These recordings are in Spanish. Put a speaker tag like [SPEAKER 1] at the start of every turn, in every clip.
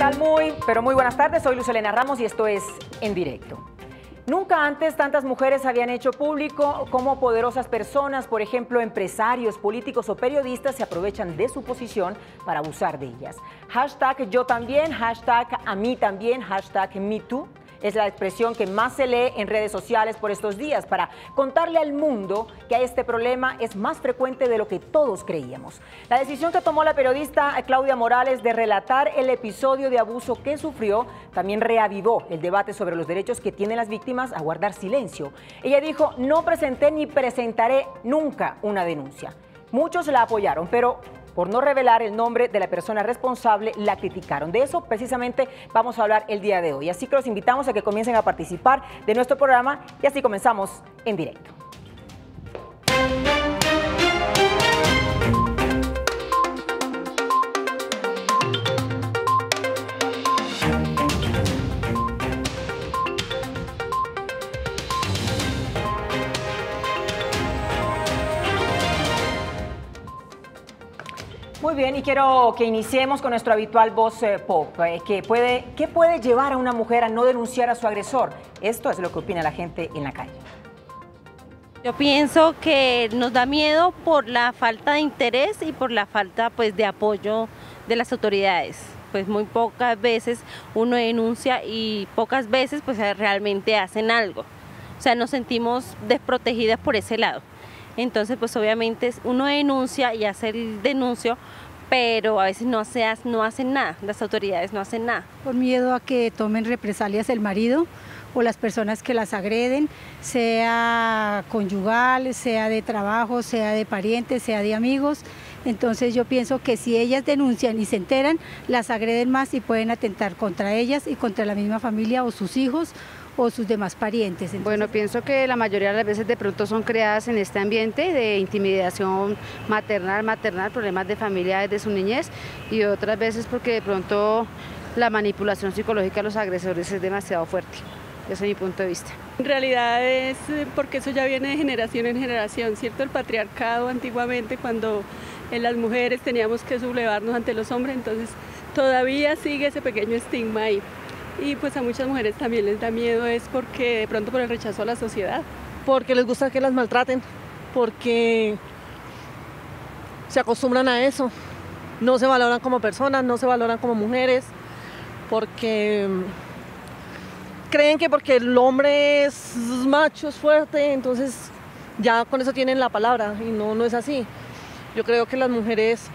[SPEAKER 1] tal? Muy, pero muy buenas tardes. Soy Luz Helena Ramos y esto es En Directo. Nunca antes tantas mujeres habían hecho público cómo poderosas personas, por ejemplo, empresarios, políticos o periodistas, se aprovechan de su posición para abusar de ellas. Hashtag yo también, hashtag a mí también, hashtag MeToo. Es la expresión que más se lee en redes sociales por estos días para contarle al mundo que este problema es más frecuente de lo que todos creíamos. La decisión que tomó la periodista Claudia Morales de relatar el episodio de abuso que sufrió también reavivó el debate sobre los derechos que tienen las víctimas a guardar silencio. Ella dijo: no presenté ni presentaré nunca una denuncia. Muchos la apoyaron, pero por no revelar el nombre de la persona responsable, la criticaron. De eso precisamente vamos a hablar el día de hoy. Así que los invitamos a que comiencen a participar de nuestro programa y así comenzamos En Directo. Muy bien, y quiero que iniciemos con nuestro habitual voz pop. ¿Qué puede llevar a una mujer a no denunciar a su agresor? Esto es lo que opina la gente en la calle.
[SPEAKER 2] Yo pienso que nos da miedo por la falta de interés y por la falta, pues, de apoyo de las autoridades. Pues muy pocas veces uno denuncia y pocas veces pues realmente hacen algo. O sea, nos sentimos desprotegidas por ese lado. Entonces, pues obviamente uno denuncia y hace el denuncio, pero a veces no hacen nada, las autoridades no hacen nada.
[SPEAKER 3] Por miedo a que tomen represalias el marido o las personas que las agreden, sea conyugal, sea de trabajo, sea de parientes, sea de amigos. Entonces yo pienso que si ellas denuncian y se enteran, las agreden más y pueden atentar contra ellas y contra la misma familia o sus hijos o sus demás parientes. Entonces,
[SPEAKER 4] bueno, pienso que la mayoría de las veces de pronto son creadas en este ambiente de intimidación maternal, problemas de familia desde su niñez, y otras veces porque de pronto la manipulación psicológica de los agresores es demasiado fuerte. Ese es mi punto de vista.
[SPEAKER 5] En realidad es porque eso ya viene de generación en generación, ¿cierto? El patriarcado antiguamente, cuando las mujeres teníamos que sublevarnos ante los hombres, entonces todavía sigue ese pequeño estigma ahí. Y pues a muchas mujeres también les da miedo, es porque de pronto por el rechazo a la sociedad.
[SPEAKER 6] Porque les gusta que las maltraten, porque se acostumbran a eso, no se valoran como personas, no se valoran como mujeres, porque creen que porque el hombre es macho, es fuerte, entonces ya con eso tienen la palabra, y no es así. Yo creo que las mujeres,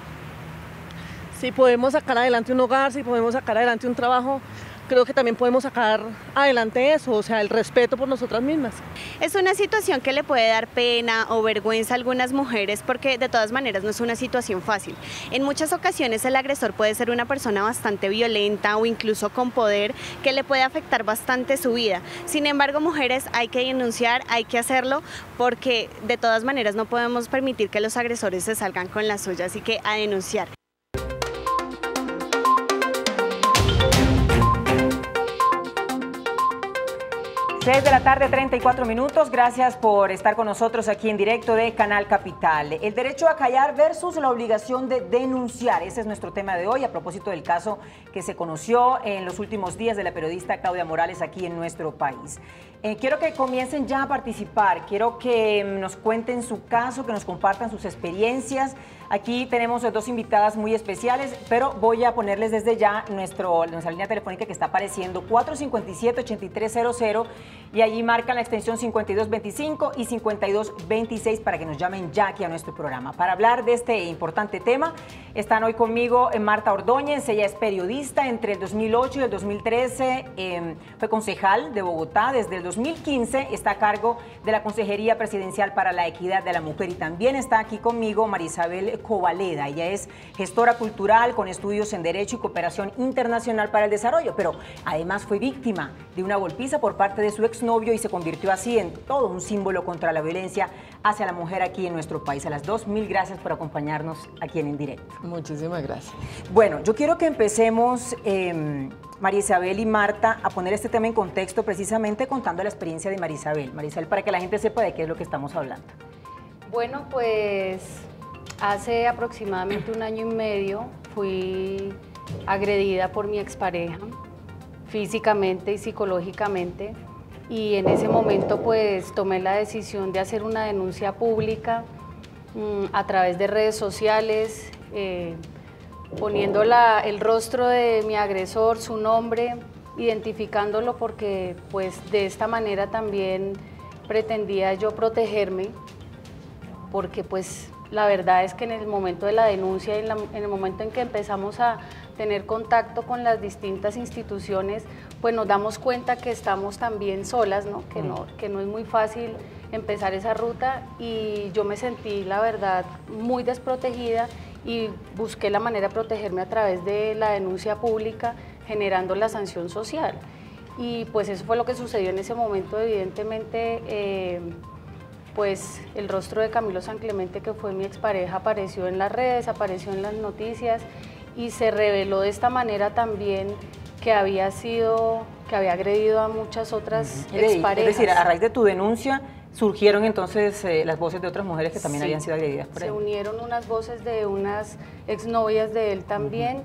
[SPEAKER 6] si podemos sacar adelante un hogar, si podemos sacar adelante un trabajo, creo que también podemos sacar adelante eso, o sea, el respeto por nosotras mismas.
[SPEAKER 7] Es una situación que le puede dar pena o vergüenza a algunas mujeres porque de todas maneras no es una situación fácil. En muchas ocasiones el agresor puede ser una persona bastante violenta o incluso con poder que le puede afectar bastante su vida. Sin embargo, mujeres, hay que denunciar, hay que hacerlo porque de todas maneras no podemos permitir que los agresores se salgan con la suya, así que a denunciar.
[SPEAKER 1] 6 de la tarde, 34 minutos. Gracias por estar con nosotros aquí en directo de Canal Capital. El derecho a callar versus la obligación de denunciar. Ese es nuestro tema de hoy a propósito del caso que se conoció en los últimos días de la periodista Claudia Morales aquí en nuestro país. Quiero que comiencen ya a participar. Quiero que nos cuenten su caso, que nos compartan sus experiencias. Aquí tenemos dos invitadas muy especiales, pero voy a ponerles desde ya nuestra línea telefónica que está apareciendo, 457-8300, y allí marcan la extensión 5225 y 5226 para que nos llamen ya aquí a nuestro programa. Para hablar de este importante tema, están hoy conmigo Marta Ordóñez. Ella es periodista. Entre el 2008 y el 2013 fue concejal de Bogotá. Desde el 2015 está a cargo de la Consejería Presidencial para la Equidad de la Mujer, y también está aquí conmigo Marisabel Covaleda. Ella es gestora cultural con estudios en Derecho y Cooperación Internacional para el Desarrollo, pero además fue víctima de una golpiza por parte de su exnovio y se convirtió así en todo un símbolo contra la violencia hacia la mujer aquí en nuestro país. A las dos, mil gracias por acompañarnos aquí en Directo.
[SPEAKER 6] Muchísimas gracias.
[SPEAKER 1] Bueno, yo quiero que empecemos, María Isabel y Marta, a poner este tema en contexto, precisamente contando la experiencia de María Isabel. María Isabel, para que la gente sepa de qué es lo que estamos hablando.
[SPEAKER 8] Bueno, pues hace aproximadamente un año y medio fui agredida por mi expareja, físicamente y psicológicamente, y en ese momento pues tomé la decisión de hacer una denuncia pública a través de redes sociales, poniendo el rostro de mi agresor, su nombre, identificándolo, porque pues de esta manera también pretendía yo protegerme, porque pues la verdad es que en el momento de la denuncia, en el momento en que empezamos a tener contacto con las distintas instituciones, pues nos damos cuenta que estamos también solas, ¿no? Que no es muy fácil empezar esa ruta, y yo me sentí, la verdad, muy desprotegida y busqué la manera de protegerme a través de la denuncia pública, generando la sanción social. Y pues eso fue lo que sucedió en ese momento. Evidentemente, pues el rostro de Camilo San Clemente, que fue mi expareja, apareció en las redes, apareció en las noticias, y se reveló de esta manera también que había agredido a muchas otras exparejas.
[SPEAKER 1] Es decir, a raíz de tu denuncia surgieron entonces las voces de otras mujeres que también habían sido agredidas por él.
[SPEAKER 8] Se unieron unas voces de unas exnovias de él también,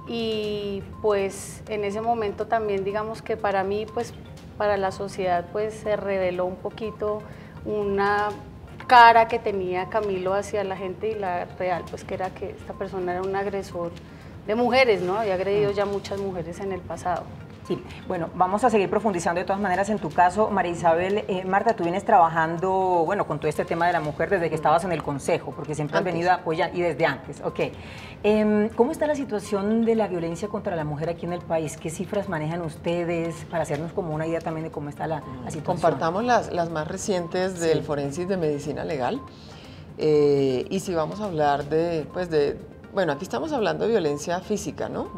[SPEAKER 8] y pues en ese momento también, digamos que para mí, pues para la sociedad, pues se reveló un poquito una cara que tenía Camilo hacia la gente, y la real pues que era que esta persona era un agresor de mujeres, ¿no? Había agredido ya muchas mujeres en el pasado.
[SPEAKER 1] Sí, bueno, vamos a seguir profundizando de todas maneras en tu caso, María Isabel. Marta, tú vienes trabajando, bueno, con todo este tema de la mujer desde que estabas en el Consejo, porque siempre has venido a apoyar, y desde antes, ok. ¿Cómo está la situación de la violencia contra la mujer aquí en el país? ¿Qué cifras manejan ustedes para hacernos como una idea también de cómo está la situación?
[SPEAKER 9] Compartamos las más recientes del Forensis de Medicina Legal, y si vamos a hablar bueno, aquí estamos hablando de violencia física, ¿no?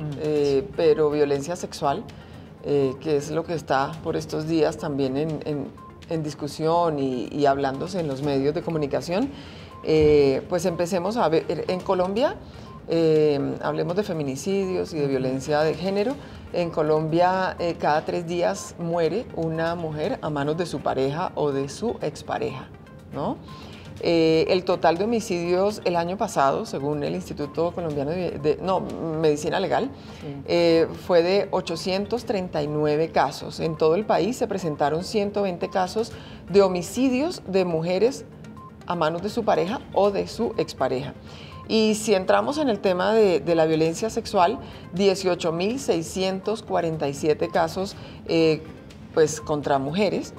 [SPEAKER 9] Pero violencia sexual, que es lo que está por estos días también en discusión y hablándose en los medios de comunicación, pues empecemos a ver, en Colombia, hablemos de feminicidios y de violencia de género. En Colombia, cada 3 días muere una mujer a manos de su pareja o de su expareja, ¿no? El total de homicidios el año pasado, según el Instituto Colombiano de Medicina Legal, fue de 839 casos. En todo el país se presentaron 120 casos de homicidios de mujeres a manos de su pareja o de su expareja. Y si entramos en el tema de la violencia sexual, 18.647 casos pues, contra mujeres,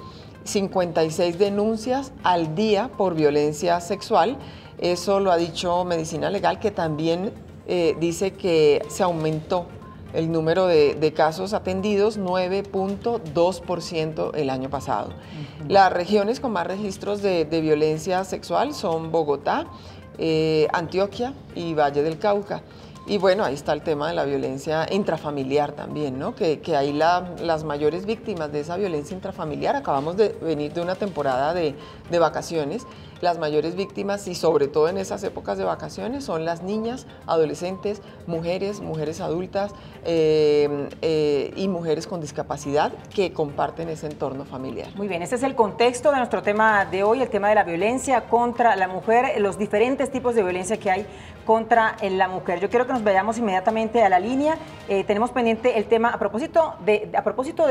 [SPEAKER 9] 56 denuncias al día por violencia sexual. Eso lo ha dicho Medicina Legal, que también dice que se aumentó el número de casos atendidos 9.2% el año pasado. Las regiones con más registros de violencia sexual son Bogotá, Antioquia y Valle del Cauca. Y bueno, ahí está el tema de la violencia intrafamiliar también, ¿no? Que ahí las mayores víctimas de esa violencia intrafamiliar, acabamos de venir de una temporada de vacaciones, las mayores víctimas, y sobre todo en esas épocas de vacaciones, son las niñas, adolescentes, mujeres adultas y mujeres con discapacidad que comparten ese entorno familiar.
[SPEAKER 1] Muy bien, ese es el contexto de nuestro tema de hoy, el tema de la violencia contra la mujer, los diferentes tipos de violencia que hay contra la mujer. Yo quiero que nos vayamos inmediatamente a la línea. Tenemos pendiente el tema, a propósito de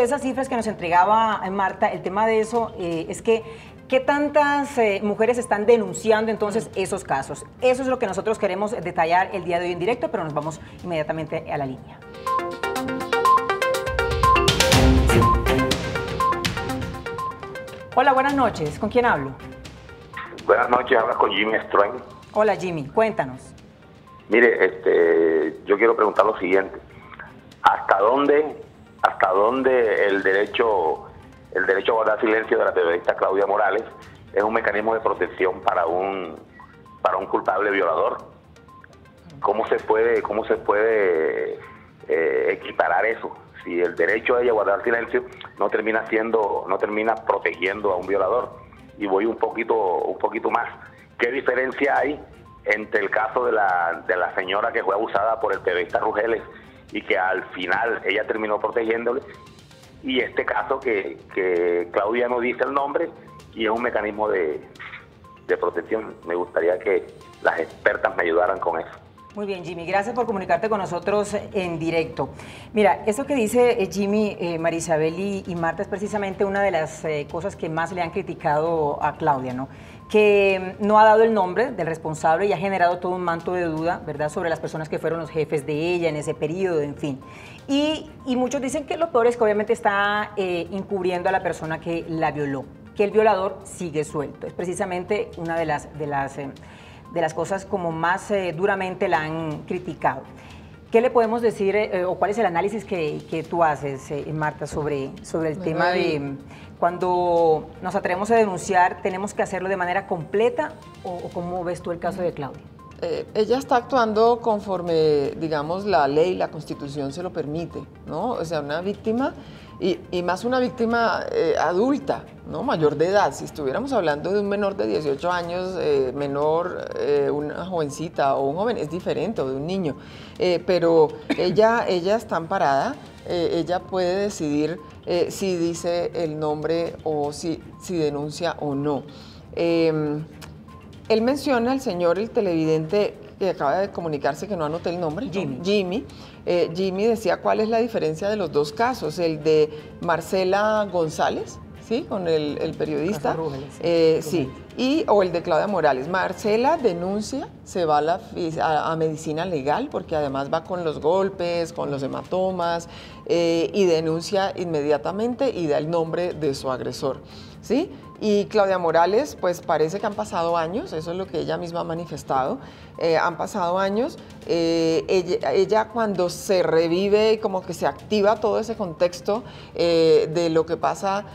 [SPEAKER 1] esas cifras que nos entregaba Marta, el tema de eso es que ¿qué tantas mujeres están denunciando entonces esos casos? Eso es lo que nosotros queremos detallar el día de hoy en directo, pero nos vamos inmediatamente a la línea. Hola, buenas noches. ¿Con quién hablo?
[SPEAKER 10] Buenas noches, hablas con Jimmy Stroin.
[SPEAKER 1] Hola, Jimmy. Cuéntanos.
[SPEAKER 10] Mire, yo quiero preguntar lo siguiente. ¿Hasta dónde el derecho a guardar silencio de la periodista Claudia Morales es un mecanismo de protección para un culpable violador? ¿Cómo se puede equiparar eso? Si el derecho a ella a guardar silencio no termina protegiendo a un violador. Y voy un poquito más. ¿Qué diferencia hay entre el caso de la señora que fue abusada por el periodista Rugeles y que al final ella terminó protegiéndole, y este caso que Claudia no dice el nombre y es un mecanismo de protección? Me gustaría que las expertas me ayudaran con eso.
[SPEAKER 1] Muy bien, Jimmy, gracias por comunicarte con nosotros en directo. Mira, eso que dice Jimmy, Marisabel y Marta es precisamente una de las cosas que más le han criticado a Claudia, ¿no? Que no ha dado el nombre del responsable y ha generado todo un manto de duda, ¿verdad?, sobre las personas que fueron los jefes de ella en ese periodo, en fin. Y muchos dicen que lo peor es que obviamente está encubriendo a la persona que la violó, que el violador sigue suelto. Es precisamente una de las cosas como más duramente la han criticado. ¿Qué le podemos decir o cuál es el análisis que tú haces, Marta, sobre el tema de cuando nos atrevemos a denunciar, tenemos que hacerlo de manera completa o cómo ves tú el caso de Claudia?
[SPEAKER 9] Ella está actuando conforme, digamos, la ley, la Constitución se lo permite, ¿no? O sea, una víctima, y más una víctima adulta, ¿no? Mayor de edad. Si estuviéramos hablando de un menor de 18 años, una jovencita o un joven, es diferente, o de un niño. Pero ella está amparada, ella puede decidir si dice el nombre o si denuncia o no. Él menciona al señor, el televidente que acaba de comunicarse que no anoté el nombre, Jimmy. Jimmy decía cuál es la diferencia de los dos casos, el de Marcela González, ¿sí?, con el periodista, sí, o el de Claudia Morales. Marcela denuncia, se va a medicina legal, porque además va con los golpes, con los hematomas, y denuncia inmediatamente y da el nombre de su agresor, ¿sí? Y Claudia Morales, pues parece que han pasado años, eso es lo que ella misma ha manifestado, han pasado años, ella cuando se revive y como que se activa todo ese contexto de lo que pasa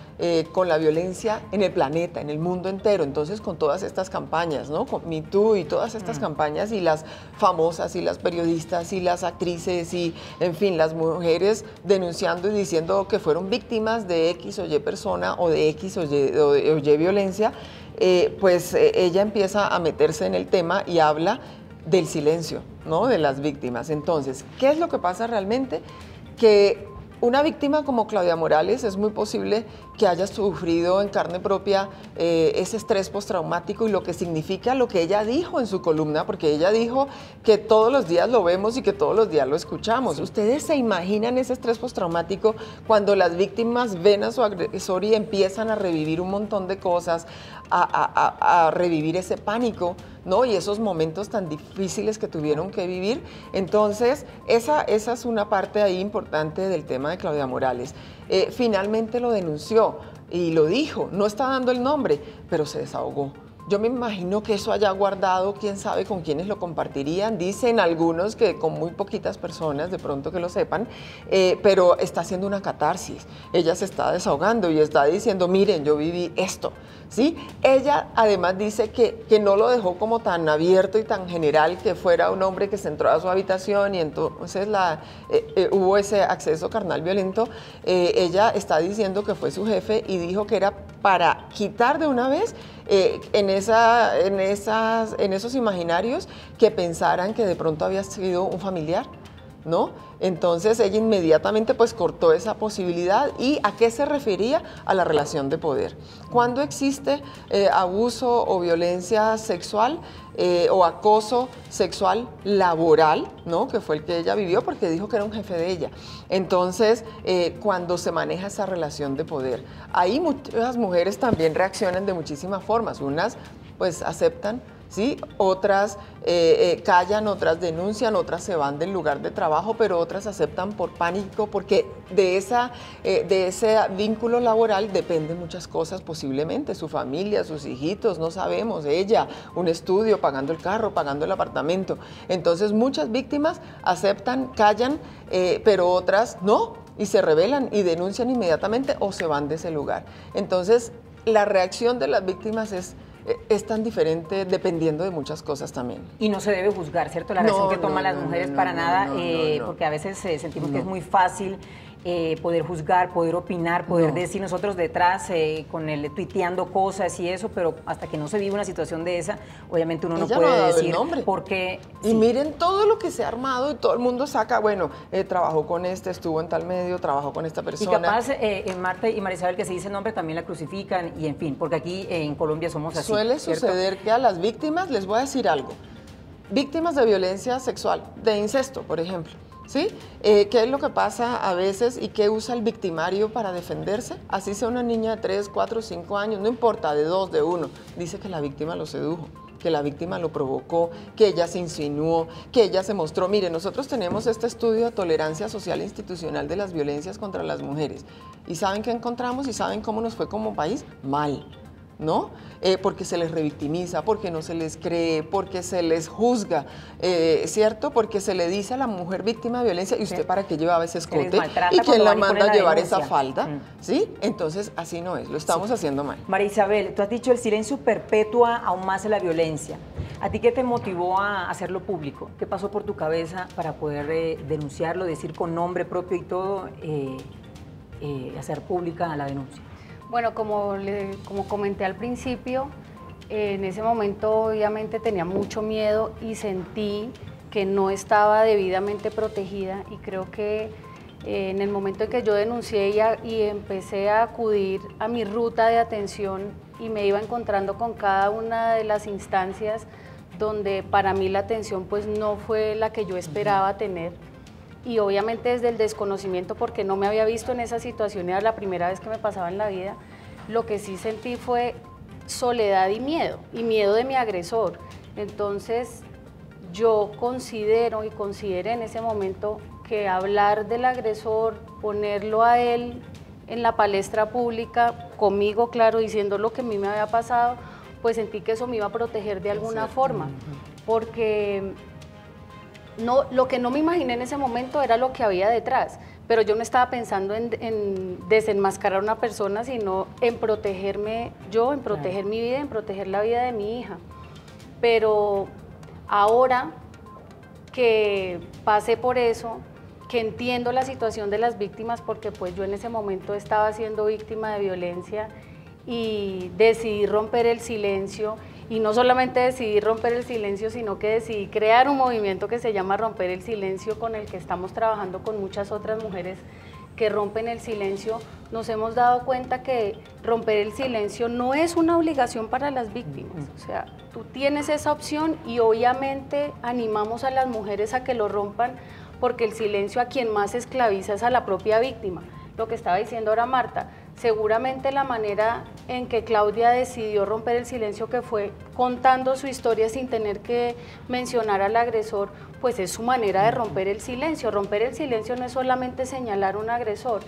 [SPEAKER 9] con la violencia en el planeta, en el mundo entero, entonces con todas estas campañas, ¿no? Con Me Too y todas estas campañas, y las famosas y las periodistas y las actrices y, en fin, las mujeres denunciando y diciendo que fueron víctimas de X o Y persona o de X o Y violencia, pues ella empieza a meterse en el tema y habla del silencio, ¿no?, de las víctimas. Entonces, ¿qué es lo que pasa realmente? Que una víctima como Claudia Morales es muy posible que haya sufrido en carne propia ese estrés postraumático y lo que significa lo que ella dijo en su columna, porque ella dijo que todos los días lo vemos y que todos los días lo escuchamos. Sí. ¿Ustedes se imaginan ese estrés postraumático cuando las víctimas ven a su agresor y empiezan a revivir un montón de cosas, a revivir ese pánico, ¿no?, y esos momentos tan difíciles que tuvieron que vivir? Entonces, esa es una parte ahí importante del tema de Claudia Morales. Finalmente lo denunció y lo dijo, no está dando el nombre, pero se desahogó. Yo me imagino que eso haya guardado, quién sabe con quiénes lo compartirían. Dicen algunos que con muy poquitas personas, de pronto que lo sepan, pero está haciendo una catarsis. Ella se está desahogando y está diciendo, miren, yo viví esto, ¿sí? Ella además dice que no lo dejó como tan abierto y tan general, que fuera un hombre que se entró a su habitación y entonces hubo ese acceso carnal violento. Ella está diciendo que fue su jefe y dijo que era para quitar de una vez en esos imaginarios que pensaran que de pronto había sido un familiar, ¿no? Entonces ella inmediatamente pues cortó esa posibilidad. ¿Y a qué se refería? A la relación de poder. Cuando existe abuso o violencia sexual o acoso sexual laboral, ¿no?, que fue el que ella vivió porque dijo que era un jefe de ella. Entonces, cuando se maneja esa relación de poder, ahí muchas mujeres también reaccionan de muchísimas formas. Unas pues aceptan, ¿sí?, otras callan, otras denuncian, otras se van del lugar de trabajo, pero otras aceptan por pánico, porque de ese vínculo laboral dependen muchas cosas, posiblemente su familia, sus hijitos, no sabemos, ella, un estudio, pagando el carro, pagando el apartamento. Entonces muchas víctimas aceptan, callan, pero otras no, y se rebelan y denuncian inmediatamente o se van de ese lugar. Entonces la reacción de las víctimas es tan diferente dependiendo de muchas cosas también.
[SPEAKER 1] Y no se debe juzgar, ¿cierto? La reacción que toman las mujeres para nada, porque a veces sentimos que es muy fácil poder juzgar, poder opinar, poder decir nosotros detrás con el tuiteando cosas y eso, pero hasta que no se vive una situación de esa, obviamente uno no puede decir porque...
[SPEAKER 9] Y miren todo lo que se ha armado y todo el mundo saca, bueno, trabajó con estuvo en tal medio, trabajó con esta persona.
[SPEAKER 1] Y capaz en Marta y Marisabel, que se dice nombre, también la crucifican y en fin, porque aquí en Colombia somos así.
[SPEAKER 9] Suele suceder que a las víctimas, les voy a decir algo, víctimas de violencia sexual, de incesto, por ejemplo. ¿Sí? ¿Qué es lo que pasa a veces y qué usa el victimario para defenderse? Así sea una niña de 3, 4, 5 años, no importa, de 2, de 1, dice que la víctima lo sedujo, que la víctima lo provocó, que ella se insinuó, que ella se mostró. Mire, nosotros tenemos este estudio de tolerancia social institucional de las violencias contra las mujeres. ¿Y saben qué encontramos y saben cómo nos fue como país? Mal, ¿no? Porque se les revictimiza, porque no se les cree, porque se les juzga, ¿cierto? Porque se le dice a la mujer víctima de violencia, ¿y usted para qué llevaba ese escote? ¿Y quién la manda a llevar esa falda? ¿Sí? Entonces, así no es, lo estamos haciendo mal.
[SPEAKER 1] María Isabel, tú has dicho el silencio perpetúa aún más la violencia. ¿A ti qué te motivó a hacerlo público? ¿Qué pasó por tu cabeza para poder denunciarlo, decir con nombre propio y todo, hacer pública la denuncia?
[SPEAKER 8] Bueno, como comenté al principio, en ese momento obviamente tenía mucho miedo y sentí que no estaba debidamente protegida, y creo que en el momento en que yo denuncié y empecé a acudir a mi ruta de atención y me iba encontrando con cada una de las instancias donde para mí la atención pues no fue la que yo esperaba tener, y obviamente desde el desconocimiento, porque no me había visto en esa situación, era la primera vez que me pasaba en la vida, lo que sí sentí fue soledad y miedo de mi agresor. Entonces yo consideré en ese momento que hablar del agresor, ponerlo a él en la palestra pública, conmigo, claro, diciendo lo que a mí me había pasado, pues sentí que eso me iba a proteger de alguna forma, porque no, lo que no me imaginé en ese momento era lo que había detrás, pero yo no estaba pensando en desenmascarar a una persona, sino en protegerme yo, en proteger mi vida, en proteger la vida de mi hija. Pero ahora que pasé por eso, que entiendo la situación de las víctimas, porque pues yo en ese momento estaba siendo víctima de violencia y decidí romper el silencio. Y no solamente decidí romper el silencio, sino que decidí crear un movimiento que se llama Romper el Silencio, con el que estamos trabajando con muchas otras mujeres que rompen el silencio. Nos hemos dado cuenta que romper el silencio no es una obligación para las víctimas. O sea, tú tienes esa opción y obviamente animamos a las mujeres a que lo rompan, porque el silencio a quien más esclaviza es a la propia víctima. Lo que estaba diciendo ahora Marta, seguramente la manera en que Claudia decidió romper el silencio, que fue contando su historia sin tener que mencionar al agresor, pues es su manera de romper el silencio. Romper el silencio no es solamente señalar a un agresor,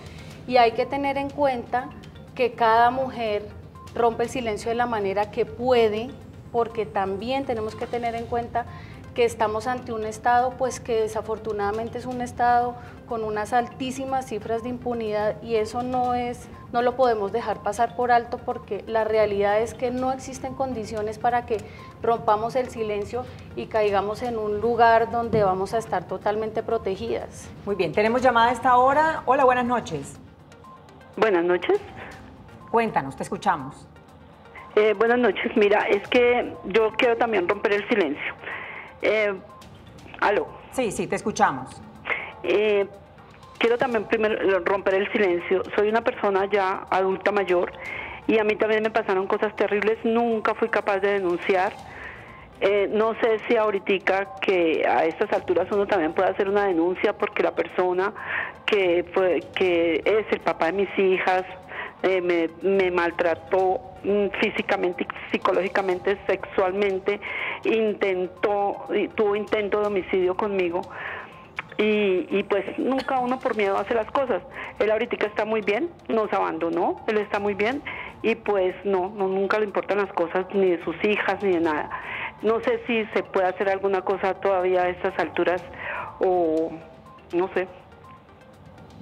[SPEAKER 8] y hay que tener en cuenta que cada mujer rompe el silencio de la manera que puede, porque también tenemos que tener en cuenta que estamos ante un Estado pues que desafortunadamente es un Estado con unas altísimas cifras de impunidad, y eso no lo podemos dejar pasar por alto, porque la realidad es que no existen condiciones para que rompamos el silencio y caigamos en un lugar donde vamos a estar totalmente protegidas.
[SPEAKER 1] Muy bien, tenemos llamada a esta hora. Hola, buenas noches.
[SPEAKER 11] Buenas noches.
[SPEAKER 1] Cuéntanos, te escuchamos.
[SPEAKER 11] Buenas noches, mira, es que yo quiero también romper el silencio. ¿Aló?
[SPEAKER 1] Sí, te escuchamos.
[SPEAKER 11] Quiero también primero romper el silencio. Soy una persona ya adulta mayor y a mí también me pasaron cosas terribles. Nunca fui capaz de denunciar. No sé si ahorita que a estas alturas uno también puede hacer una denuncia, porque la persona que es el papá de mis hijas me maltrató físicamente, psicológicamente, sexualmente, tuvo intento de homicidio conmigo, y pues nunca uno por miedo hace las cosas. Él ahorita está muy bien, nos abandonó, él está muy bien, y pues nunca le importan las cosas ni de sus hijas ni de nada. No sé si se puede hacer alguna cosa todavía a estas alturas, o no sé.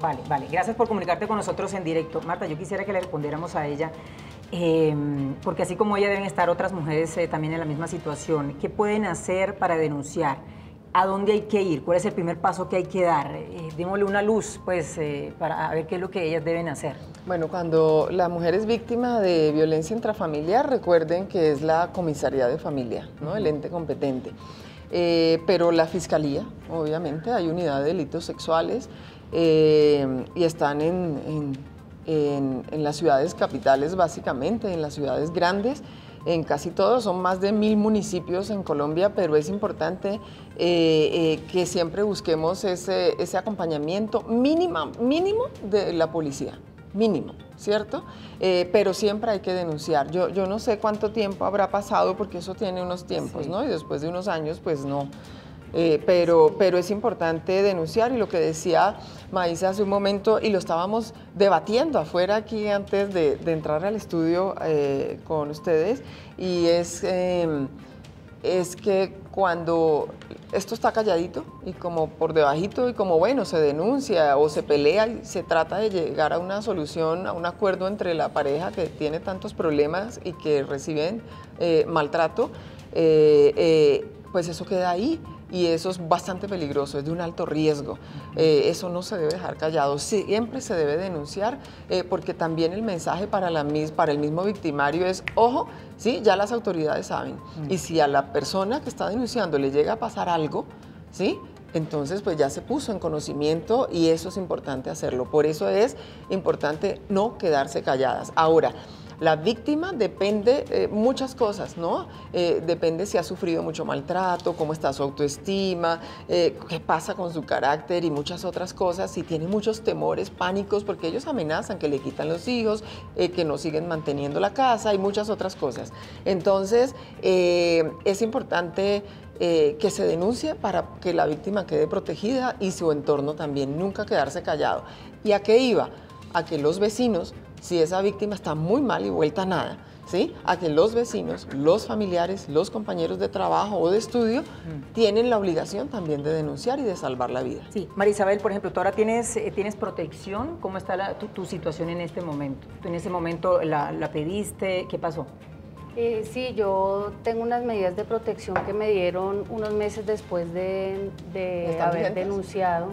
[SPEAKER 1] Vale, gracias por comunicarte con nosotros en directo. Marta, yo quisiera que le respondiéramos a ella, porque así como ella deben estar otras mujeres también en la misma situación. ¿Qué pueden hacer para denunciar? ¿A dónde hay que ir? ¿Cuál es el primer paso que hay que dar? Démosle una luz, pues, para ver qué es lo que ellas deben hacer.
[SPEAKER 9] Bueno, cuando la mujer es víctima de violencia intrafamiliar, recuerden que es la comisaría de familia, ¿no? El ente competente. Pero la fiscalía, obviamente, hay unidad de delitos sexuales, y están en las ciudades capitales, básicamente, en las ciudades grandes. en casi todos, son más de 1000 municipios en Colombia, pero es importante que siempre busquemos ese acompañamiento mínimo de la policía, mínimo, ¿cierto? Pero siempre hay que denunciar. Yo no sé cuánto tiempo habrá pasado, porque eso tiene unos tiempos, ¿no? Y después de unos años, pues no. Pero es importante denunciar, y lo que decía Maísa hace un momento, y lo estábamos debatiendo afuera aquí antes de entrar al estudio con ustedes, y es que cuando esto está calladito y como por debajito, y como bueno, se denuncia o se pelea y se trata de llegar a una solución, a un acuerdo entre la pareja que tiene tantos problemas y que reciben maltrato, pues eso queda ahí. Y eso es bastante peligroso, es de un alto riesgo. Eso no se debe dejar callado, siempre se debe denunciar, porque también el mensaje para el mismo victimario es, ojo, ¿sí? Ya las autoridades saben. Y si a la persona que está denunciando le llega a pasar algo, ¿sí? Entonces pues ya se puso en conocimiento, y eso es importante hacerlo. Por eso es importante no quedarse calladas. Ahora, la víctima depende muchas cosas, ¿no? Depende si ha sufrido mucho maltrato, cómo está su autoestima, qué pasa con su carácter y muchas otras cosas, si tiene muchos temores, pánicos, porque ellos amenazan que le quitan los hijos, que no siguen manteniendo la casa y muchas otras cosas. Entonces, es importante que se denuncie para que la víctima quede protegida y su entorno también, nunca quedarse callado. ¿Y a qué iba? A que los vecinos, si esa víctima está muy mal y vuelta a nada, ¿sí? A que los vecinos, los familiares, los compañeros de trabajo o de estudio tienen la obligación también de denunciar y de salvar la vida.
[SPEAKER 1] Sí, María Isabel, por ejemplo, tú ahora tienes protección. ¿Cómo está tu situación en este momento? ¿Tú en ese momento la pediste? ¿Qué pasó?
[SPEAKER 8] Sí, yo tengo unas medidas de protección que me dieron unos meses después de haber denunciado.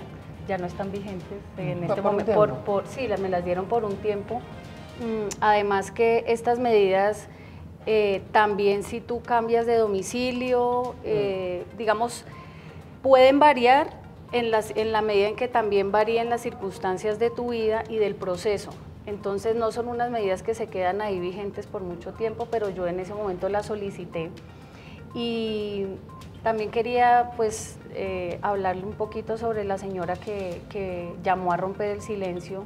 [SPEAKER 8] Ya no están vigentes en este momento. Sí, me las dieron por un tiempo. Además que estas medidas, también si tú cambias de domicilio, digamos, pueden variar en la medida en que también varían las circunstancias de tu vida y del proceso. Entonces no son unas medidas que se quedan ahí vigentes por mucho tiempo, pero yo en ese momento las solicité. Y también quería pues hablarle un poquito sobre la señora que llamó a romper el silencio.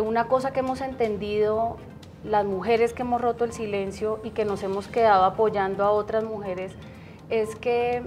[SPEAKER 8] Una cosa que hemos entendido las mujeres que hemos roto el silencio y que nos hemos quedado apoyando a otras mujeres es que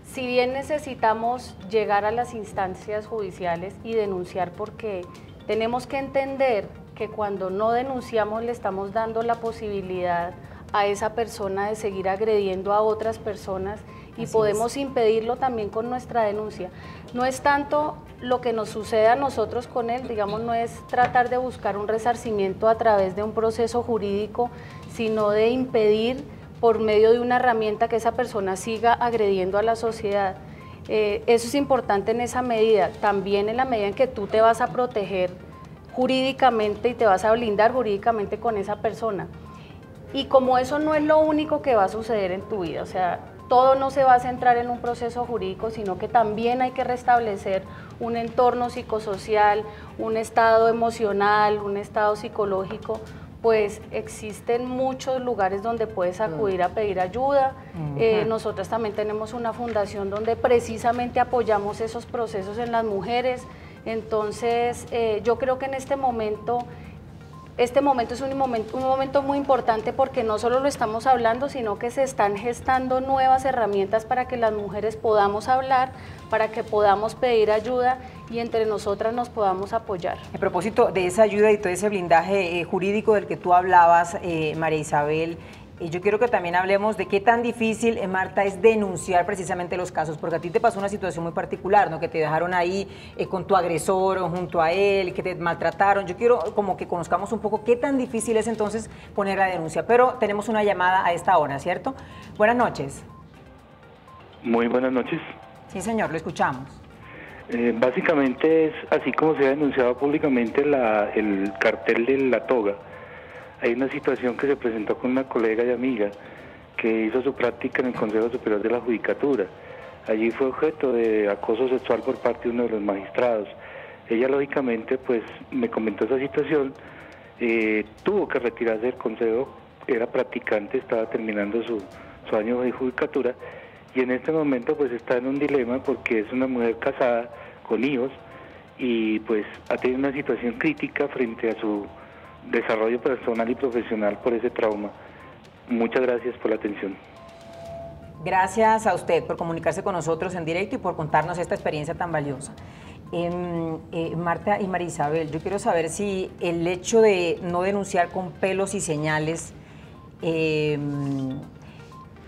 [SPEAKER 8] si bien necesitamos llegar a las instancias judiciales y denunciar, porque tenemos que entender que cuando no denunciamos le estamos dando la posibilidad a esa persona de seguir agrediendo a otras personas, y podemos impedirlo también con nuestra denuncia. No es tanto lo que nos sucede a nosotros con él, digamos, no es tratar de buscar un resarcimiento a través de un proceso jurídico, sino de impedir por medio de una herramienta que esa persona siga agrediendo a la sociedad. Eso es importante en esa medida, también en la medida en que tú te vas a proteger jurídicamente y te vas a blindar jurídicamente con esa persona. Y como eso no es lo único que va a suceder en tu vida, o sea, todo no se va a centrar en un proceso jurídico, sino que también hay que restablecer un entorno psicosocial, un estado emocional, un estado psicológico, pues existen muchos lugares donde puedes acudir a pedir ayuda. Nosotras también tenemos una fundación donde precisamente apoyamos esos procesos en las mujeres. Entonces, yo creo que en este momento es un momento muy importante, porque no solo lo estamos hablando, sino que se están gestando nuevas herramientas para que las mujeres podamos hablar, para que podamos pedir ayuda y entre nosotras nos podamos apoyar.
[SPEAKER 1] A propósito de esa ayuda y todo ese blindaje jurídico del que tú hablabas, María Isabel, yo quiero que también hablemos de qué tan difícil, Marta, es denunciar precisamente los casos, porque a ti te pasó una situación muy particular, ¿no? Que te dejaron ahí con tu agresor o junto a él, que te maltrataron. Yo quiero como que conozcamos un poco qué tan difícil es entonces poner la denuncia, pero tenemos una llamada a esta hora, ¿cierto? Buenas noches.
[SPEAKER 12] Muy buenas noches.
[SPEAKER 1] Sí, señor, lo escuchamos.
[SPEAKER 12] Básicamente es así como se ha denunciado públicamente el cartel de La Toga. Hay una situación que se presentó con una colega y amiga que hizo su práctica en el Consejo Superior de la Judicatura. Allí fue objeto de acoso sexual por parte de uno de los magistrados. Ella lógicamente pues me comentó esa situación, tuvo que retirarse del Consejo era practicante, estaba terminando su año de judicatura, y en este momento pues está en un dilema porque es una mujer casada con hijos y pues ha tenido una situación crítica frente a su desarrollo personal y profesional por ese trauma. Muchas gracias por la atención.
[SPEAKER 1] Gracias a usted por comunicarse con nosotros en directo y por contarnos esta experiencia tan valiosa. Marta y María Isabel, yo quiero saber si el hecho de no denunciar con pelos y señales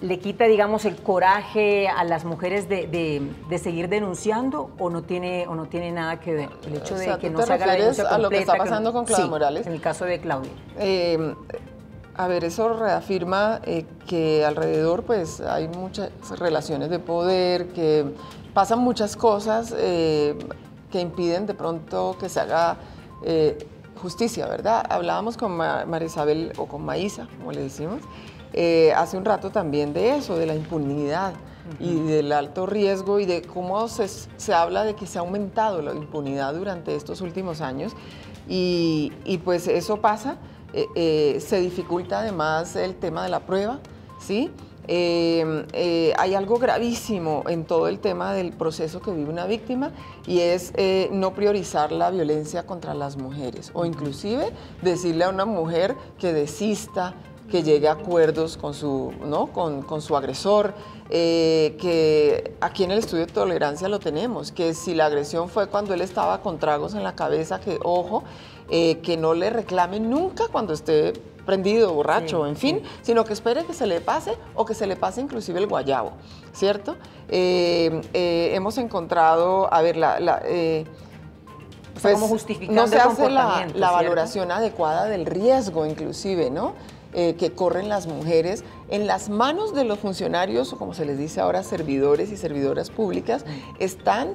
[SPEAKER 1] le quita, digamos, el coraje a las mujeres de seguir denunciando, o no tiene nada que ver el hecho de que no se haga la denuncia completa.
[SPEAKER 9] ¿A lo que está pasando con Claudia Morales?
[SPEAKER 1] En el caso de Claudia.
[SPEAKER 9] A ver, eso reafirma que alrededor pues hay muchas relaciones de poder, que pasan muchas cosas que impiden de pronto que se haga justicia, ¿verdad? Hablábamos con María Isabel, o con Maísa, como le decimos, hace un rato también de eso, de la impunidad y del alto riesgo, y de cómo se habla de que se ha aumentado la impunidad durante estos últimos años, y pues eso pasa. Se dificulta además el tema de la prueba, ¿sí? Hay algo gravísimo en todo el tema del proceso que vive una víctima, y es no priorizar la violencia contra las mujeres, o inclusive decirle a una mujer que desista, que llegue a acuerdos con su, ¿no? con su agresor, que aquí en el estudio de tolerancia lo tenemos, que si la agresión fue cuando él estaba con tragos en la cabeza, que ojo, que no le reclame nunca cuando esté prendido, borracho, en fin, sino que espere que se le pase, o que se le pase inclusive el guayabo, ¿cierto? Hemos encontrado, a ver, pues,
[SPEAKER 1] como justificando
[SPEAKER 9] no se hace la
[SPEAKER 1] ¿cierto?
[SPEAKER 9] valoración adecuada del riesgo, inclusive, ¿no? Que corren las mujeres en las manos de los funcionarios, o como se les dice ahora, servidores y servidoras públicas, están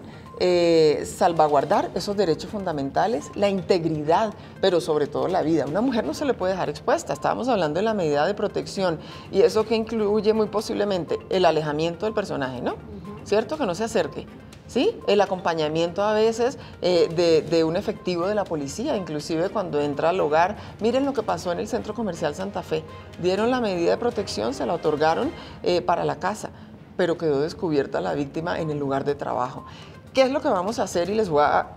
[SPEAKER 9] salvaguardar esos derechos fundamentales, la integridad, pero sobre todo la vida. Una mujer no se le puede dejar expuesta. Estábamos hablando de la medida de protección, y eso que incluye muy posiblemente el alejamiento del personaje, ¿no? ¿Cierto? Que no se acerque. ¿Sí? El acompañamiento a veces de un efectivo de la policía, inclusive cuando entra al hogar. Miren lo que pasó en el Centro Comercial Santa Fe. Dieron la medida de protección, se la otorgaron para la casa, pero quedó descubierta la víctima en el lugar de trabajo. ¿Qué es lo que vamos a hacer? Y les voy a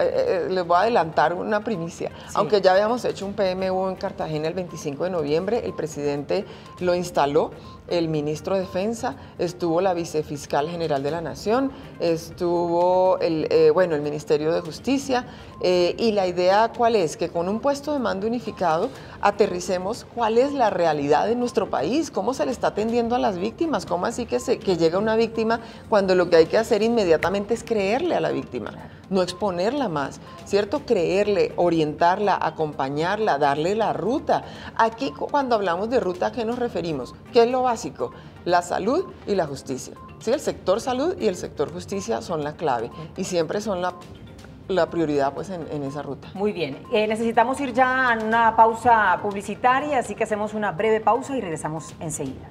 [SPEAKER 9] adelantar una primicia. Sí. Aunque ya habíamos hecho un PMU en Cartagena el 25 de noviembre, el presidente lo instaló, el ministro de Defensa, estuvo la vicefiscal general de la Nación, estuvo el Ministerio de Justicia, y la idea ¿cuál es? Que con un puesto de mando unificado aterricemos cuál es la realidad de nuestro país, cómo se le está atendiendo a las víctimas, cómo así que llega una víctima cuando lo que hay que hacer inmediatamente es creerle a la víctima, no exponerla más, ¿cierto? Creerle, orientarla, acompañarla, darle la ruta. Aquí cuando hablamos de ruta, ¿a qué nos referimos? ¿Qué es lo básico? La salud y la justicia. ¿Sí? El sector salud y el sector justicia son la clave, y siempre son la prioridad pues en esa ruta.
[SPEAKER 1] Muy bien, necesitamos ir ya a una pausa publicitaria, así que hacemos una breve pausa y regresamos enseguida.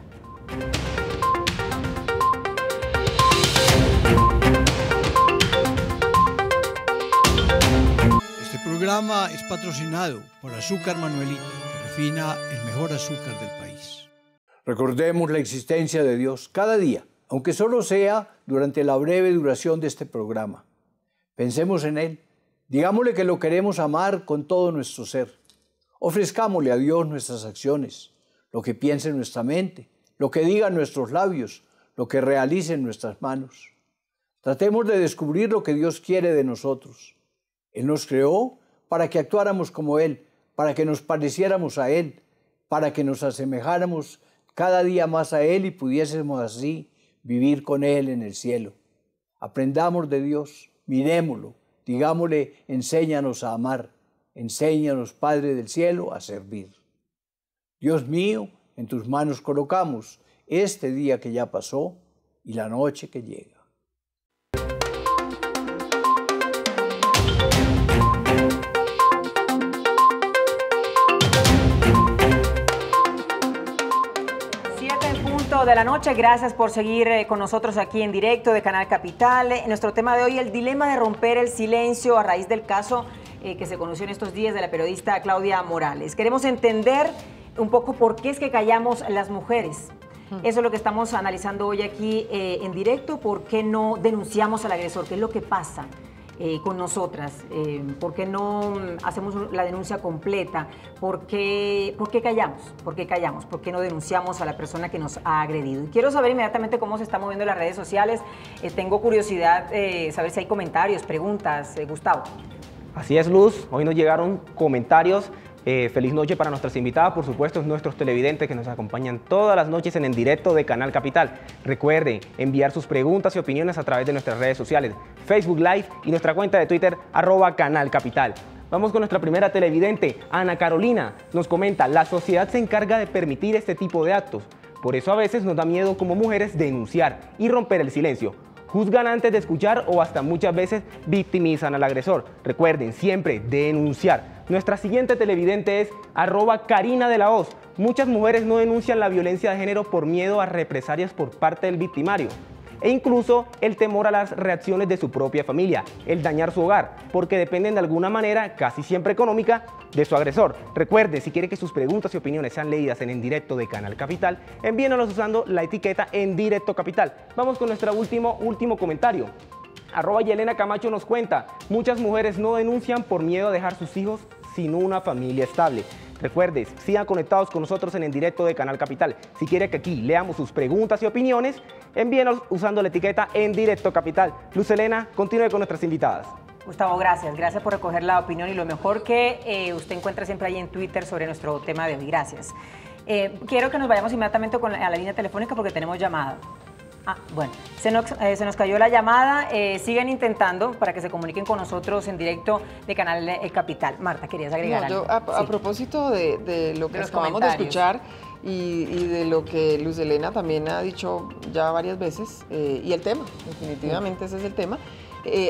[SPEAKER 13] Este programa es patrocinado por Azúcar Manuelita, que refina el mejor azúcar del país. Recordemos la existencia de Dios cada día, aunque solo sea durante la breve duración de este programa. Pensemos en Él, digámosle que lo queremos amar con todo nuestro ser. Ofrezcámosle a Dios nuestras acciones, lo que piense en nuestra mente, lo que digan nuestros labios, lo que realicen nuestras manos. Tratemos de descubrir lo que Dios quiere de nosotros. Él nos creó para que actuáramos como Él, para que nos pareciéramos a Él, para que nos asemejáramos cada día más a Él y pudiésemos así vivir con Él en el cielo. Aprendamos de Dios, mirémoslo, digámosle, enséñanos a amar, enséñanos, Padre del cielo, a servir. Dios mío, en tus manos colocamos este día que ya pasó y la noche que llega.
[SPEAKER 1] De la noche, gracias por seguir con nosotros aquí en directo de Canal Capital. Nuestro tema de hoy, el dilema de romper el silencio a raíz del caso que se conoció en estos días de la periodista Claudia Morales. Queremos entender un poco por qué es que callamos las mujeres. Eso es lo que estamos analizando hoy aquí en directo. ¿Por qué no denunciamos al agresor? ¿Qué es lo que pasa con nosotras? ¿Por qué no hacemos la denuncia completa? ¿Por qué callamos? ¿Por qué callamos? ¿Por qué no denunciamos a la persona que nos ha agredido? Y quiero saber inmediatamente cómo se están moviendo las redes sociales. Tengo curiosidad saber si hay comentarios, preguntas. Gustavo.
[SPEAKER 14] Así es, Luz. Hoy nos llegaron comentarios. Feliz noche para nuestras invitadas, por supuesto, nuestros televidentes que nos acompañan todas las noches en directo de Canal Capital. Recuerden enviar sus preguntas y opiniones a través de nuestras redes sociales, Facebook Live y nuestra cuenta de Twitter, @Canal Capital. Vamos con nuestra primera televidente, Ana Carolina. Nos comenta, la sociedad se encarga de permitir este tipo de actos. Por eso a veces nos da miedo como mujeres denunciar y romper el silencio. Juzgan antes de escuchar o hasta muchas veces victimizan al agresor. Recuerden siempre denunciar. Nuestra siguiente televidente es @Karina de la Hoz. Muchas mujeres no denuncian la violencia de género por miedo a represalias por parte del victimario e incluso el temor a las reacciones de su propia familia, el dañar su hogar, porque dependen de alguna manera, casi siempre económica, de su agresor. Recuerde, si quiere que sus preguntas y opiniones sean leídas en directo de Canal Capital, envíenos usando la etiqueta En Directo Capital. Vamos con nuestro último comentario. @Yelena Camacho nos cuenta, muchas mujeres no denuncian por miedo a dejar sus hijos sin una familia estable. Recuerden, sigan conectados con nosotros en directo de Canal Capital. Si quiere que aquí leamos sus preguntas y opiniones, envíenos usando la etiqueta En Directo Capital. Luz Helena, continúe con nuestras invitadas.
[SPEAKER 1] Gustavo, gracias. Gracias por recoger la opinión y lo mejor que usted encuentra siempre ahí en Twitter sobre nuestro tema de hoy. Gracias. Quiero que nos vayamos inmediatamente a la línea telefónica porque tenemos llamada. Bueno, se nos cayó la llamada. Sigan intentando para que se comuniquen con nosotros en directo de Canal Capital. Marta, ¿querías agregar algo?
[SPEAKER 9] A propósito de lo que acabamos de escuchar y de lo que Luz Helena también ha dicho ya varias veces, y el tema, definitivamente ese es el tema.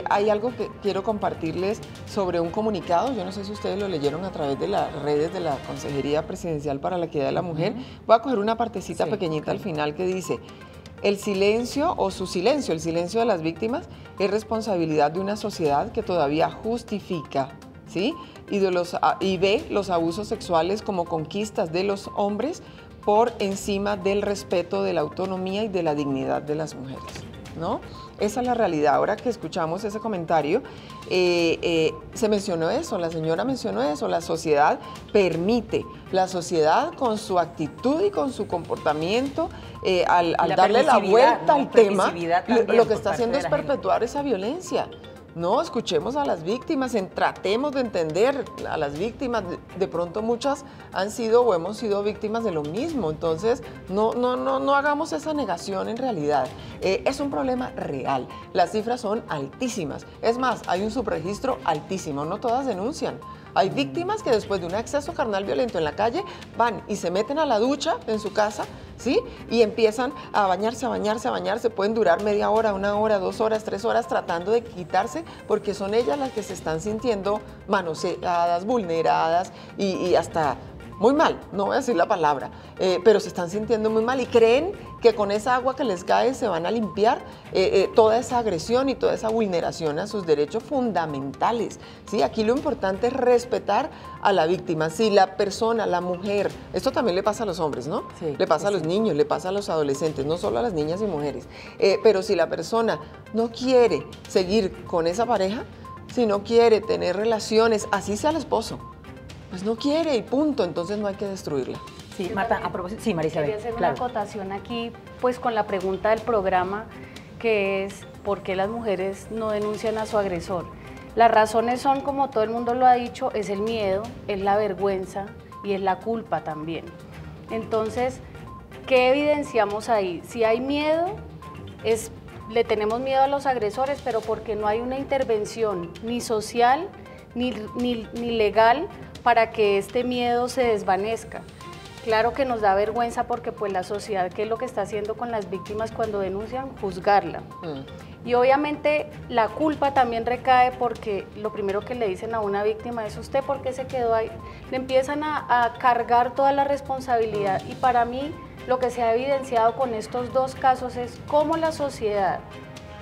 [SPEAKER 9] Hay algo que quiero compartirles sobre un comunicado. Yo no sé si ustedes lo leyeron a través de las redes de la Consejería Presidencial para la Equidad de la Mujer. Voy a coger una partecita pequeñita al final que dice: el silencio o su silencio, el silencio de las víctimas, es responsabilidad de una sociedad que todavía justifica, ¿sí? Y ve los abusos sexuales como conquistas de los hombres por encima del respeto de la autonomía y de la dignidad de las mujeres, ¿no? Esa es la realidad. Ahora que escuchamos ese comentario, se mencionó eso, la señora mencionó eso, la sociedad permite, la sociedad con su actitud y con su comportamiento, al darle la vuelta al tema, lo que está haciendo es perpetuar esa violencia. No, escuchemos a las víctimas, tratemos de entender a las víctimas. De pronto muchas han sido o hemos sido víctimas de lo mismo. Entonces, no hagamos esa negación en realidad. Es un problema real. Las cifras son altísimas. Es más, hay un subregistro altísimo. No todas denuncian. Hay víctimas que después de un exceso carnal violento en la calle van y se meten a la ducha en su casa, ¿sí? Y empiezan a bañarse, pueden durar media hora, 1 hora, 2 horas, 3 horas tratando de quitarse porque son ellas las que se están sintiendo manoseadas, vulneradas y hasta muy mal, no voy a decir la palabra, pero se están sintiendo muy mal y creen que con esa agua que les cae se van a limpiar toda esa agresión y toda esa vulneración a sus derechos fundamentales. ¿Sí? Aquí lo importante es respetar a la víctima. Si la persona, la mujer, esto también le pasa a los hombres, ¿no? Sí, le pasa a los niños, le pasa a los adolescentes, no solo a las niñas y mujeres. Pero si la persona no quiere seguir con esa pareja, si no quiere tener relaciones, así sea el esposo, pues no quiere y punto, entonces no hay que destruirla.
[SPEAKER 1] Sí, Marta, a propósito, sí, Marisa.
[SPEAKER 8] Quería hacer una acotación aquí, pues con la pregunta del programa, que es ¿por qué las mujeres no denuncian a su agresor? Las razones son, como todo el mundo lo ha dicho, es el miedo, es la vergüenza y es la culpa también. Entonces, ¿qué evidenciamos ahí? Si hay miedo, le tenemos miedo a los agresores, pero porque no hay una intervención ni social ni legal para que este miedo se desvanezca. Claro que nos da vergüenza porque pues la sociedad, ¿qué es lo que está haciendo con las víctimas cuando denuncian? Juzgarla. Y obviamente la culpa también recae porque lo primero que le dicen a una víctima es ¿usted por qué se quedó ahí? Le empiezan a cargar toda la responsabilidad y para mí lo que se ha evidenciado con estos dos casos es cómo la sociedad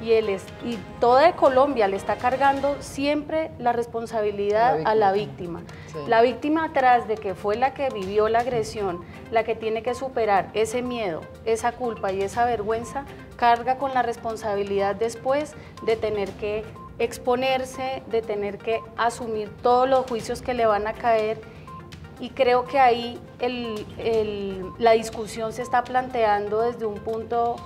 [SPEAKER 8] y toda Colombia le está cargando siempre la responsabilidad a la víctima. Sí. La víctima, tras de que fue la que vivió la agresión, la que tiene que superar ese miedo, esa culpa y esa vergüenza, carga con la responsabilidad después de tener que exponerse, de tener que asumir todos los juicios que le van a caer. Y creo que ahí la discusión se está planteando desde un punto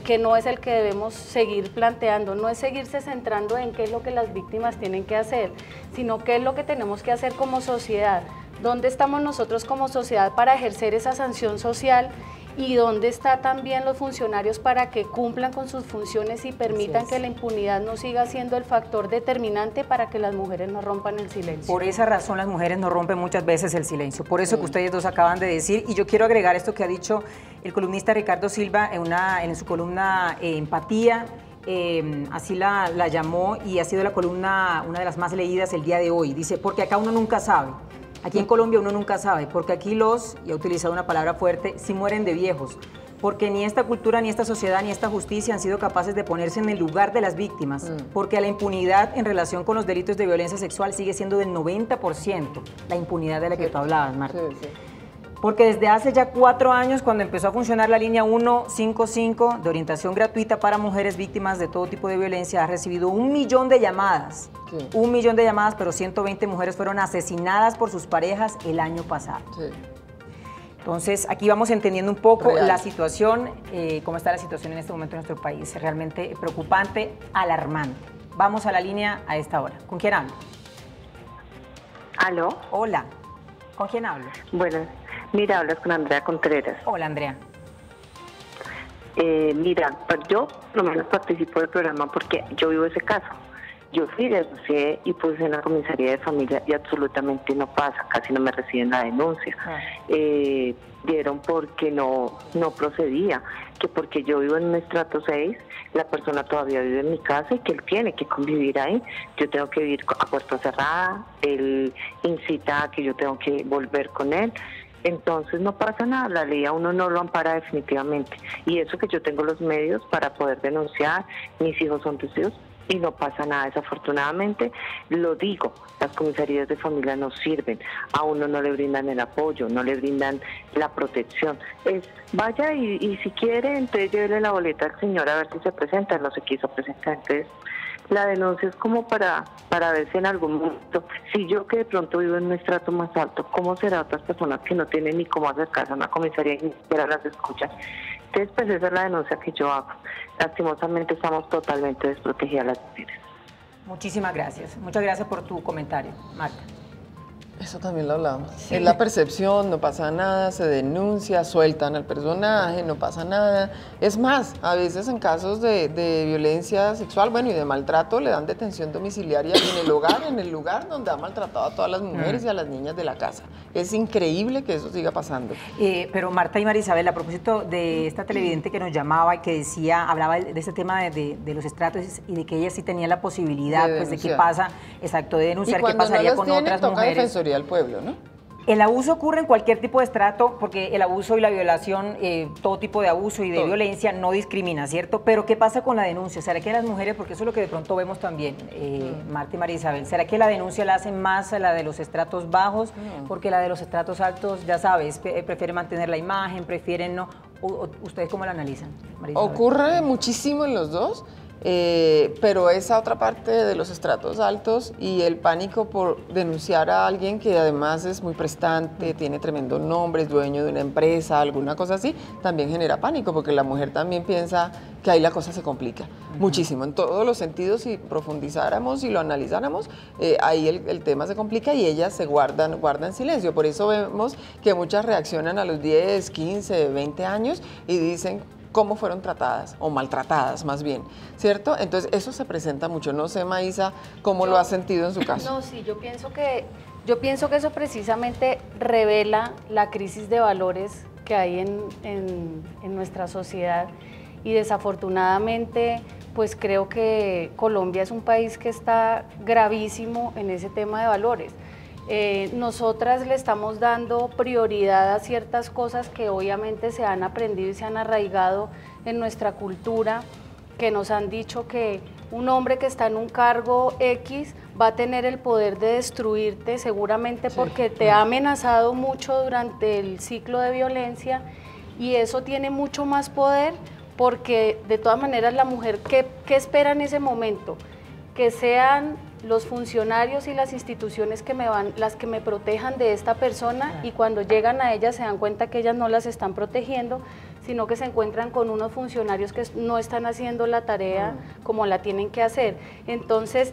[SPEAKER 8] que no es el que debemos seguir planteando, no es seguirse centrando en qué es lo que las víctimas tienen que hacer, sino qué es lo que tenemos que hacer como sociedad, dónde estamos nosotros como sociedad para ejercer esa sanción social y dónde están también los funcionarios para que cumplan con sus funciones y permitan que la impunidad no siga siendo el factor determinante para que las mujeres no rompan el silencio.
[SPEAKER 1] Por esa razón las mujeres no rompen muchas veces el silencio, por eso que ustedes dos acaban de decir, y yo quiero agregar esto que ha dicho el columnista Ricardo Silva en su columna Empatía, así la llamó, y ha sido la columna una de las más leídas el día de hoy. Dice, porque acá uno nunca sabe. Aquí en Colombia uno nunca sabe, porque aquí y ha utilizado una palabra fuerte, sí mueren de viejos, porque ni esta cultura, ni esta sociedad, ni esta justicia han sido capaces de ponerse en el lugar de las víctimas, porque la impunidad en relación con los delitos de violencia sexual sigue siendo del 90%, la impunidad de la que tú hablabas, Marta. Sí. Porque desde hace ya 4 años, cuando empezó a funcionar la línea 155 de orientación gratuita para mujeres víctimas de todo tipo de violencia, ha recibido 1 millón de llamadas. Sí. 1 millón de llamadas, pero 120 mujeres fueron asesinadas por sus parejas el año pasado. Sí. Entonces, aquí vamos entendiendo un poco la situación, cómo está la situación en este momento en nuestro país. Es realmente preocupante, alarmante. Vamos a la línea a esta hora. ¿Con quién hablo?
[SPEAKER 15] ¿Aló?
[SPEAKER 1] Hola. ¿Con quién hablo?
[SPEAKER 15] Bueno, mira, hablas con Andrea Contreras.
[SPEAKER 1] Hola, Andrea.
[SPEAKER 15] Mira, yo no me participo del programa porque yo vivo ese caso. Yo fui, denuncié y puse en la comisaría de familia y absolutamente no pasa, casi no me reciben la denuncia. Dieron porque no procedía, que porque yo vivo en un estrato 6, la persona todavía vive en mi casa y que él tiene que convivir ahí. Yo tengo que vivir a puerta cerrada, él incita a que yo tengo que volver con él. Entonces no pasa nada, la ley a uno no lo ampara definitivamente. Y eso que yo tengo los medios para poder denunciar, mis hijos son testigos, y no pasa nada, desafortunadamente, lo digo, las comisarías de familia no sirven, a uno no le brindan el apoyo, no le brindan la protección. Vaya y si quiere, entonces llévele la boleta al señor a ver si se presenta, no se quiso presentar, entonces la denuncia es como para ver si en algún momento, si yo que de pronto vivo en un estrato más alto, ¿cómo será otras personas que no tienen ni cómo acercarse a una comisaría y ni siquiera las escuchan? Entonces, pues esa es la denuncia que yo hago. Lastimosamente estamos totalmente desprotegidas las mujeres.
[SPEAKER 1] Muchísimas gracias. Muchas gracias por tu comentario, Marta.
[SPEAKER 9] Eso también lo hablamos. Sí. Es la percepción, no pasa nada, se denuncia, sueltan al personaje, no pasa nada. Es más, a veces en casos de violencia sexual, bueno, y de maltrato, le dan detención domiciliaria en el lugar donde ha maltratado a todas las mujeres y a las niñas de la casa. Es increíble que eso siga pasando.
[SPEAKER 1] Pero Marta y María Isabel, a propósito de esta televidente que nos llamaba y que decía, hablaba de este tema de los estratos y de que ella sí tenía la posibilidad, pues, de qué pasa, exacto, de denunciar qué pasaría con otras mujeres.
[SPEAKER 9] Al pueblo, ¿no?
[SPEAKER 1] El abuso ocurre en cualquier tipo de estrato, porque el abuso y la violación, todo tipo de abuso y de violencia no discrimina, ¿cierto? Pero ¿qué pasa con la denuncia? ¿Será que las mujeres, porque eso es lo que de pronto vemos también, Marta y María Isabel, ¿será que la denuncia la hacen más a la de los estratos bajos? Porque la de los estratos altos, ya sabes, prefieren mantener la imagen, prefieren no. ¿Ustedes cómo la analizan, María Isabel?
[SPEAKER 9] Ocurre muchísimo en los dos. Pero esa otra parte de los estratos altos y el pánico por denunciar a alguien que además es muy prestante, tiene tremendo nombre, es dueño de una empresa, alguna cosa así, también genera pánico porque la mujer también piensa que ahí la cosa se complica muchísimo, en todos los sentidos. Si profundizáramos y lo analizáramos, ahí el tema se complica y ellas se guardan silencio. Por eso vemos que muchas reaccionan a los 10, 15, 20 años y dicen cómo fueron tratadas, o maltratadas más bien, ¿cierto? Entonces eso se presenta mucho. No sé, Maísa, ¿cómo lo has sentido en su caso?
[SPEAKER 8] No, sí, yo pienso que eso precisamente revela la crisis de valores que hay en nuestra sociedad, y desafortunadamente pues creo que Colombia es un país que está gravísimo en ese tema de valores. Nosotras le estamos dando prioridad a ciertas cosas que obviamente se han aprendido y se han arraigado en nuestra cultura, que nos han dicho que un hombre que está en un cargo X va a tener el poder de destruirte seguramente porque te ha amenazado mucho durante el ciclo de violencia, y eso tiene mucho más poder porque de todas maneras la mujer, ¿qué espera en ese momento? Que sean los funcionarios y las instituciones las que me protejan de esta persona, y cuando llegan a ellas se dan cuenta que ellas no las están protegiendo, sino que se encuentran con unos funcionarios que no están haciendo la tarea como la tienen que hacer. Entonces,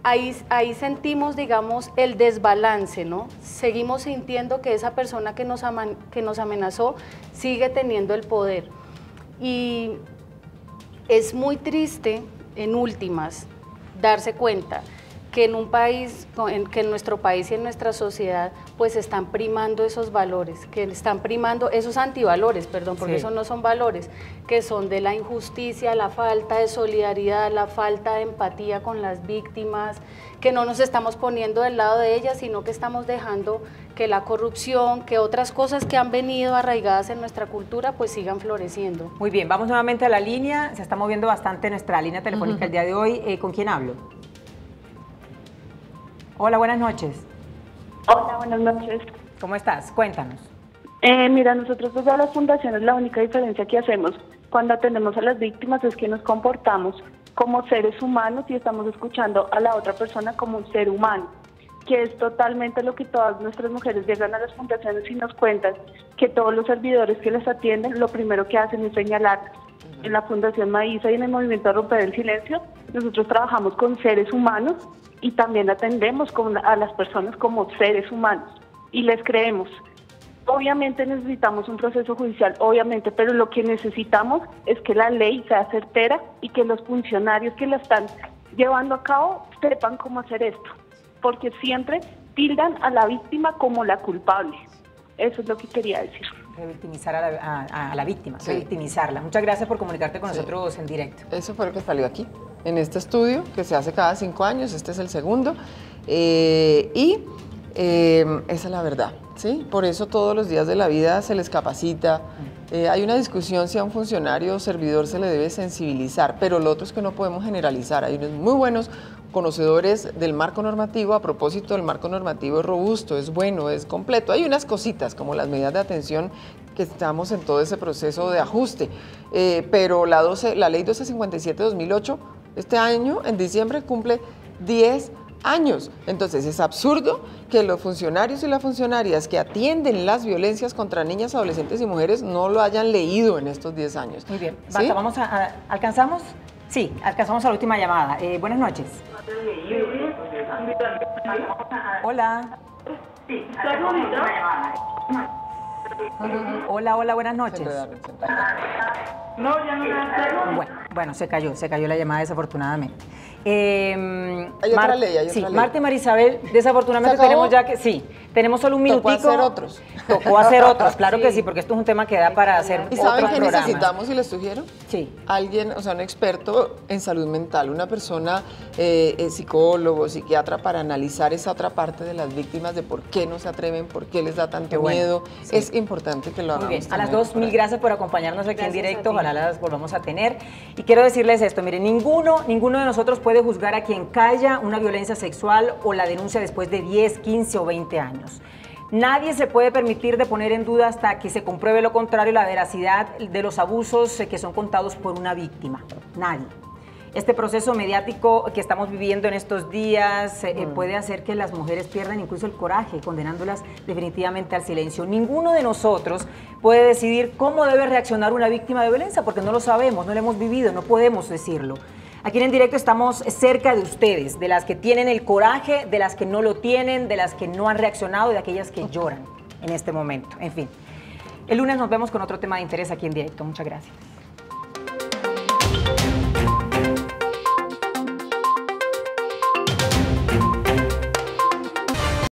[SPEAKER 8] ahí sentimos, digamos, el desbalance, ¿no? Seguimos sintiendo que esa persona que nos amenazó sigue teniendo el poder. Y es muy triste, en últimas, darse cuenta que en un país, que en nuestro país y en nuestra sociedad, pues están primando esos valores, que están primando esos antivalores, perdón, porque esos no son valores, que son de la injusticia, la falta de solidaridad, la falta de empatía con las víctimas, que no nos estamos poniendo del lado de ellas, sino que estamos dejando que la corrupción, que otras cosas que han venido arraigadas en nuestra cultura, pues sigan floreciendo.
[SPEAKER 1] Muy bien, vamos nuevamente a la línea, se está moviendo bastante nuestra línea telefónica el día de hoy. ¿Con quién hablo? Hola, buenas noches.
[SPEAKER 16] Hola, buenas noches.
[SPEAKER 1] ¿Cómo estás? Cuéntanos.
[SPEAKER 16] Mira, nosotros desde las fundaciones la única diferencia que hacemos cuando atendemos a las víctimas es que nos comportamos como seres humanos y estamos escuchando a la otra persona como un ser humano, que es totalmente lo que todas nuestras mujeres llegan a las fundaciones y nos cuentan, que todos los servidores que les atienden lo primero que hacen es señalarlas. En la Fundación Maísa y en el Movimiento Romper el Silencio, nosotros trabajamos con seres humanos y también atendemos a las personas como seres humanos y les creemos. Obviamente necesitamos un proceso judicial, obviamente, pero lo que necesitamos es que la ley sea certera y que los funcionarios que la están llevando a cabo sepan cómo hacer esto, porque siempre tildan a la víctima como la culpable. Eso es lo que quería decir.
[SPEAKER 1] Revictimizar a la víctima, revictimizarla. Muchas gracias por comunicarte con nosotros en directo.
[SPEAKER 9] Eso fue lo que salió aquí, en este estudio que se hace cada 5 años, este es el segundo, esa es la verdad, ¿sí? Por eso todos los días de la vida se les capacita. Hay una discusión si a un funcionario o servidor se le debe sensibilizar, pero lo otro es que no podemos generalizar. Hay unos muy buenos conocedores del marco normativo. A propósito, el marco normativo es robusto, es bueno, es completo. Hay unas cositas como las medidas de atención que estamos en todo ese proceso de ajuste, pero la ley 1257-2008 este año, en diciembre, cumple 10 años. Entonces es absurdo que los funcionarios y las funcionarias que atienden las violencias contra niñas, adolescentes y mujeres no lo hayan leído en estos 10 años.
[SPEAKER 1] Muy bien,
[SPEAKER 9] ¿Sí?
[SPEAKER 1] vamos ¿alcanzamos? Sí, alcanzamos a la última llamada. Buenas noches. Hola.
[SPEAKER 16] Sí,
[SPEAKER 1] Hola, buenas noches.
[SPEAKER 16] No, ya no.
[SPEAKER 1] Bueno, se cayó la llamada desafortunadamente.
[SPEAKER 9] Hay otra ley.
[SPEAKER 1] Marta y Marisabel, desafortunadamente tenemos solo un minutico. Tocó hacer otros, claro que sí, porque esto es un tema que da para hacer otros programas.
[SPEAKER 9] ¿Y saben qué necesitamos y les sugiero?
[SPEAKER 1] Sí.
[SPEAKER 9] Alguien, o sea, un experto en salud mental, una persona, psicólogo, psiquiatra, para analizar esa otra parte de las víctimas, de por qué no se atreven, por qué les da tanto miedo. Sí. Es importante que lo hagamos.
[SPEAKER 1] Muy bien, a las dos, mil gracias por acompañarnos aquí en directo, ojalá las volvamos a tener. Y quiero decirles esto, miren, ninguno de nosotros puede juzgar a quien calla una violencia sexual o la denuncia después de 10, 15 o 20 años. Nadie se puede permitir de poner en duda hasta que se compruebe lo contrario, la veracidad de los abusos que son contados por una víctima. Nadie. Este proceso mediático que estamos viviendo en estos días puede hacer que las mujeres pierdan incluso el coraje, condenándolas definitivamente al silencio. Ninguno de nosotros puede decidir cómo debe reaccionar una víctima de violencia, porque no lo sabemos, no lo hemos vivido, no podemos decirlo. Aquí en directo estamos cerca de ustedes, de las que tienen el coraje, de las que no lo tienen, de las que no han reaccionado y de aquellas que lloran en este momento. En fin, el lunes nos vemos con otro tema de interés aquí en directo. Muchas gracias.